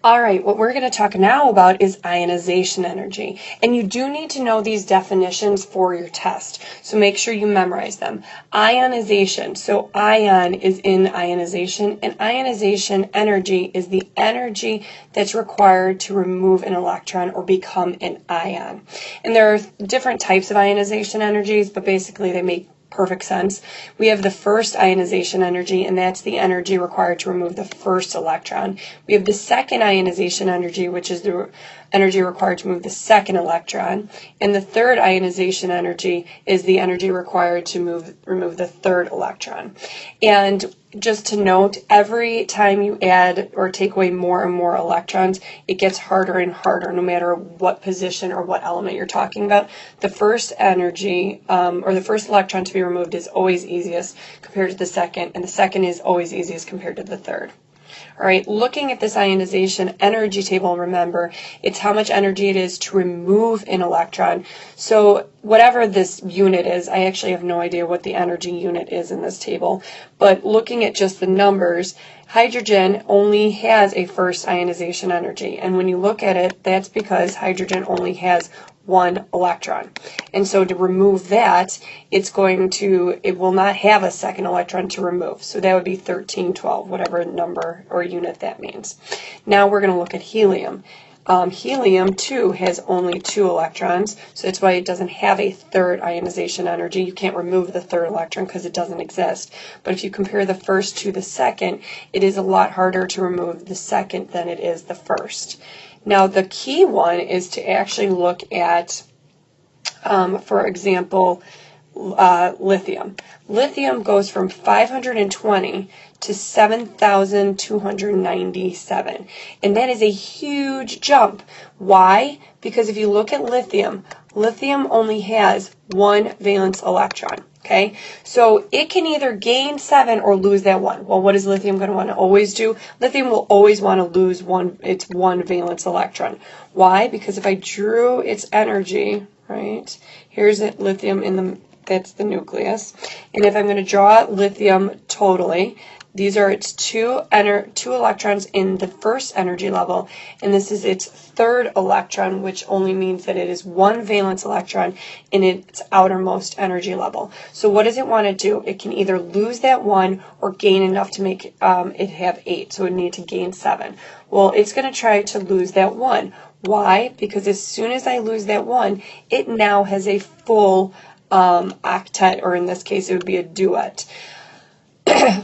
All right, what we're going to talk now about is ionization energy. And you do need to know these definitions for your test. So make sure you memorize them. Ionization, so ion is in ionization, and ionization energy is the energy that's required to remove an electron or become an ion. And there are different types of ionization energies, but basically they make perfect sense. We have the first ionization energy, and that's the energy required to remove the first electron. We have the second ionization energy, which is the energy required to move the second electron. And the third ionization energy is the energy required to remove the third electron. And just to note, every time you add or take away more and more electrons, it gets harder and harder, no matter what position or what element you're talking about. The first energy, or the first electron to be removed is always easiest compared to the second, and the second is always easiest compared to the third. All right, looking at this ionization energy table, remember, it's how much energy it is to remove an electron. So whatever this unit is, I actually have no idea what the energy unit is in this table, but looking at just the numbers, hydrogen only has a first ionization energy. And when you look at it, that's because hydrogen only has one electron. And so to remove that, it will not have a second electron to remove. So that would be 1312, whatever number or unit that means. Now we're going to look at helium. Helium, too, has only 2 electrons, so that's why it doesn't have a third ionization energy. You can't remove the third electron because it doesn't exist. But if you compare the first to the second, it is a lot harder to remove the second than it is the first. Now, the key one is to actually look at, for example, lithium. Lithium goes from 520 to 7,297, and that is a huge jump. Why? Because if you look at lithium, lithium only has 1 valence electron. Okay, so it can either gain 7 or lose that 1. Well, what is lithium going to want to always do? Lithium will always want to lose its 1 valence electron. Why? Because if I drew its energy, right, here's lithium that's the nucleus, and if I'm going to draw lithium totally, these are its two electrons in the first energy level, and this is its third electron, which only means that it is 1 valence electron in its outermost energy level. So what does it want to do? It can either lose that 1 or gain enough to make it have 8, so it would need to gain 7. Well, it's going to try to lose that 1. Why? Because as soon as I lose that 1, it now has a full octet, or in this case it would be a duet.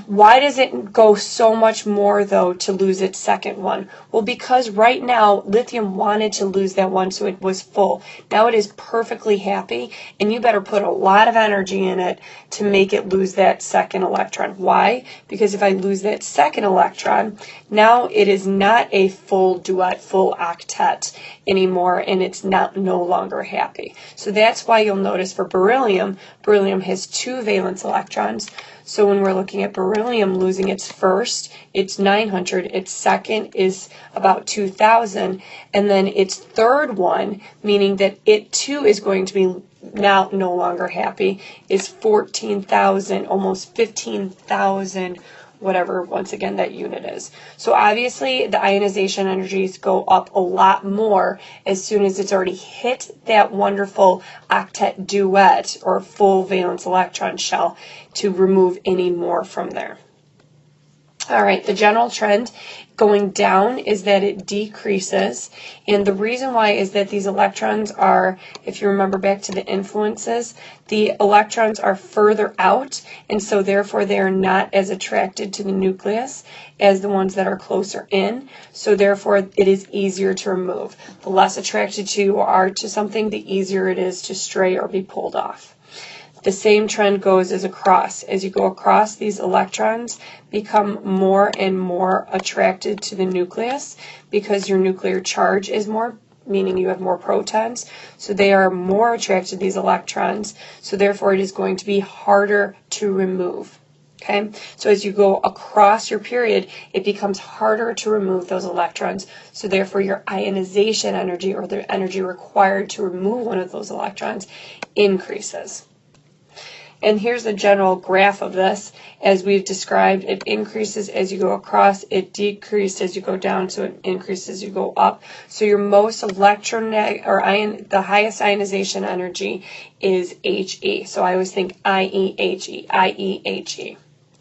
Why does it go so much more, though, to lose its second one? Well, because right now, lithium wanted to lose that 1, so it was full. Now it is perfectly happy, and you better put a lot of energy in it to make it lose that second electron. Why? Because if I lose that second electron, now it is not a full duet, full octet anymore, and it's no longer happy. So that's why you'll notice for beryllium has 2 valence electrons. So when we're looking at beryllium losing its first, it's 900, its second is about 2,000, and then its third one, meaning that it too is going to be now no longer happy, is 14,000, almost 15,000, whatever, once again, that unit is. So obviously the ionization energies go up a lot more as soon as it's already hit that wonderful octet duet or full valence electron shell to remove any more from there. All right, the general trend going down is that it decreases, and the reason why is that these electrons are, if you remember back to the influences, the electrons are further out, and so therefore they are not as attracted to the nucleus as the ones that are closer in, so therefore it is easier to remove. The less attracted you are to something, the easier it is to stray or be pulled off. The same trend goes as across. As you go across, these electrons become more and more attracted to the nucleus because your nuclear charge is more, meaning you have more protons. So they are more attracted to these electrons. So therefore it is going to be harder to remove. Okay? So as you go across your period, it becomes harder to remove those electrons. So therefore your ionization energy, or the energy required to remove one of those electrons, increases. And here's a general graph of this. As we've described, it increases as you go across, it decreases as you go down, so it increases as you go up. So your most the highest ionization energy is He. So I always think IEHE, IEHE.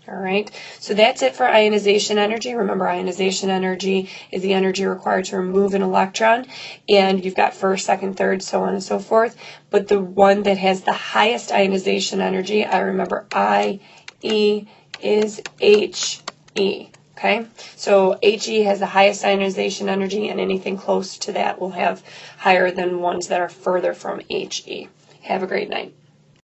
All right, so that's it for ionization energy. Remember, ionization energy is the energy required to remove an electron, and you've got first, second, third, so on and so forth. But the one that has the highest ionization energy, I remember IE is He. Okay, so He has the highest ionization energy, and anything close to that will have higher than ones that are further from He. Have a great night.